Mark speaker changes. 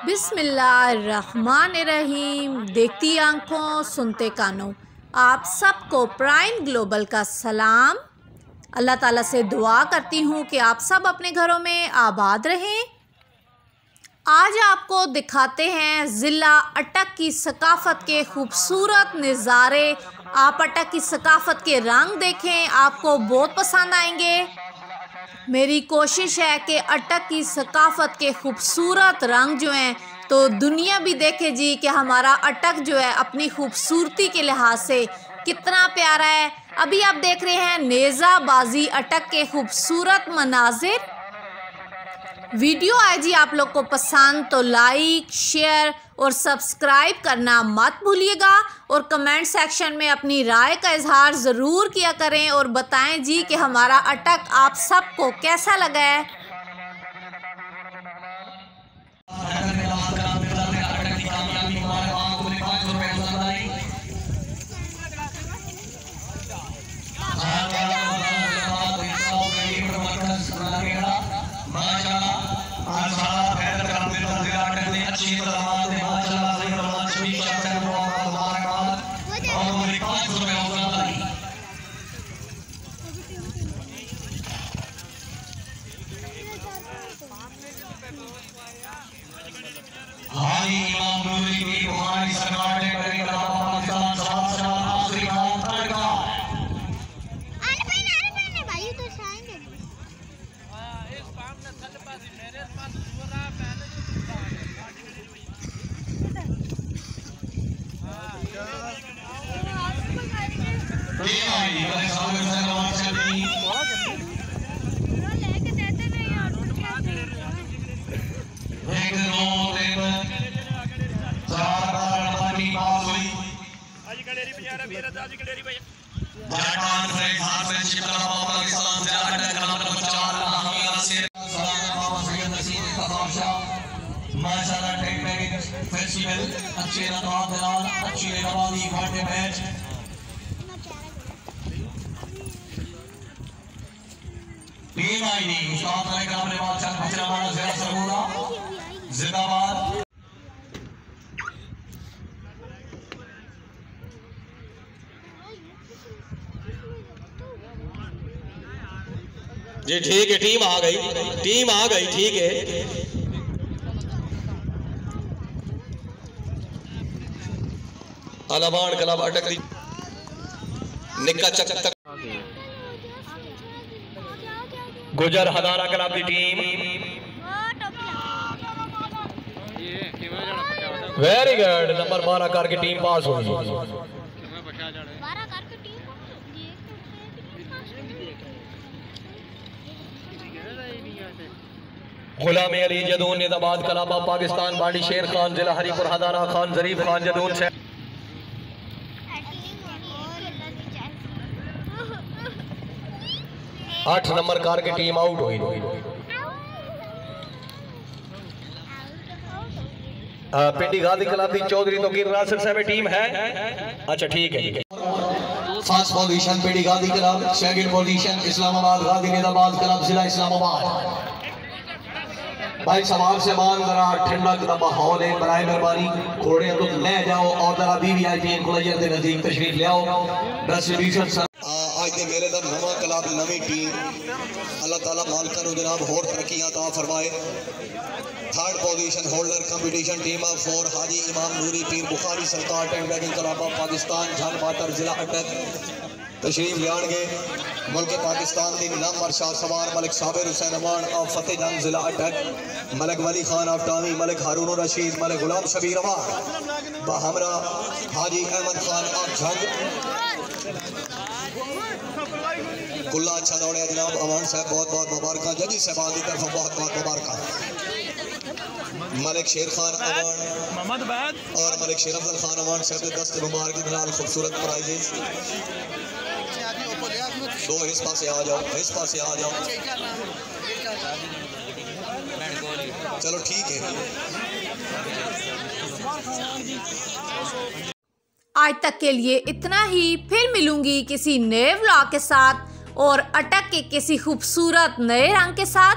Speaker 1: बिस्मिल्लाहिर्रहमानिर्रहीम। देखती आंखों सुनते कानों, आप सबको प्राइम ग्लोबल का सलाम। अल्लाह ताला से दुआ करती हूँ कि आप सब अपने घरों में आबाद रहें। आज आपको दिखाते हैं ज़िला अटक की सकाफ़त के खूबसूरत नज़ारे। आप अटक की सकाफ़त के रंग देखें, आपको बहुत पसंद आएंगे। मेरी कोशिश है कि अटक की सकाफ़त के खूबसूरत रंग जो हैं तो दुनिया भी देखे जी कि हमारा अटक जो है अपनी खूबसूरती के लिहाज से कितना प्यारा है। अभी आप देख रहे हैं नेज़ा बाजी अटक के खूबसूरत मनाजिर। वीडियो आए जी आप लोग को पसंद तो लाइक, शेयर और सब्सक्राइब करना मत भूलिएगा और कमेंट सेक्शन में अपनी राय का इजहार ज़रूर किया करें और बताएं जी कि हमारा अटक आप सबको कैसा लगा है।
Speaker 2: हाजी इमाम नूरी पीर बुखारी सरकार ने करेंगे पाकिस्तान साथ साथ आखिरी काम करेगा।
Speaker 3: आने भाई तो आएंगे इस काम ने थल पास मेरे पास पूरा पहले
Speaker 2: ये आई मेरे सामने से नवाज शरीफ
Speaker 3: लेके देते नहीं और
Speaker 2: एक नो जाटान फ्रेंड हाथ में चिपका पाकिस्तान से अटक नंबर 4 हमिया से सैयद नसीम तफाशा माशाल्लाह टेक मैच फेस्टिवल अच्छे नवाब दलाल अच्छी नवाजी वाटे मैच टीम आईडी उस्ताद ने काम ने बात चल बचना वाला ज़रा सरगोदा जिंदाबाद।
Speaker 4: जी ठीक है, टीम आ गई ठीक है। अलाबान क्लब अटक दी निक्का चक तक गुजर हदारा क्लब की टीम वेरी गुड नंबर 12 करके टीम पास हुई। गुलाम अली जदून निजामाबाद कलाबा पाकिस्तान बाड़ी शेर खान जिला हरीपुर हदारा खान जरीफ खान जदून से 8 नंबर कार की टीम आउट हुई। पिंडी गादी कलाबी चौधरी तो गिर नासिर साहब टीम है। अच्छा ठीक है।
Speaker 2: फर्स्ट पोजीशन पिंडी गादी क्लब, सेकंड पोजीशन इस्लामाबाद गादी निजामाबाद क्लब जिला इस्लामाबाद। भाई सवाल से मान जरा ठंडा का माहौल है, बराए मेहरबानी घोड़े तो ले जाओ और जरा वीवीआईपी एनक्लोजर के नजदीक तशरीफ ले आओ। डिस्ट्रीब्यूशन आज के मेरे दा नवा क्लब नवी टीम अल्लाह ताला मालिक नु जनाब होर तरक्कियां अता फरमाए। Third position holder competition team of 4 हाजी इमाम नूरी पीर बुखारी सरकार tent batting club of Pakistan झन बातर जिला अटक तशरीफ लियाणगे। मुल्क पाकिस्तान की नामवर शाह सवार मलिक साबिर हुसैन अमान ऑफ फतेह जंग जिला अटक, मलिक वली खान ऑफ टावी, मलिक हारून रशीद, मलिक गुलाम शबीर अमान बहमरा, हाजी अहमद खान ऑफ झंग। कुल्ला अच्छा दौड़े जनाब अमान साहब, बहुत बहुत मुबारक। जजी साहबान की तरफ बहुत बहुत मुबारक। मलिक शेर खान अमान और मलिक शेर अफजल खान अमान साहब के दस्त मुबारक के नाल खूबसूरत प्राइजेस। दो इस पास से आ जाओ, इस पास से आ जाओ। चलो ठीक है।
Speaker 1: आज तक के लिए इतना ही। फिर मिलूंगी किसी नए व्लॉग के साथ और अटक के किसी खूबसूरत नए रंग के साथ।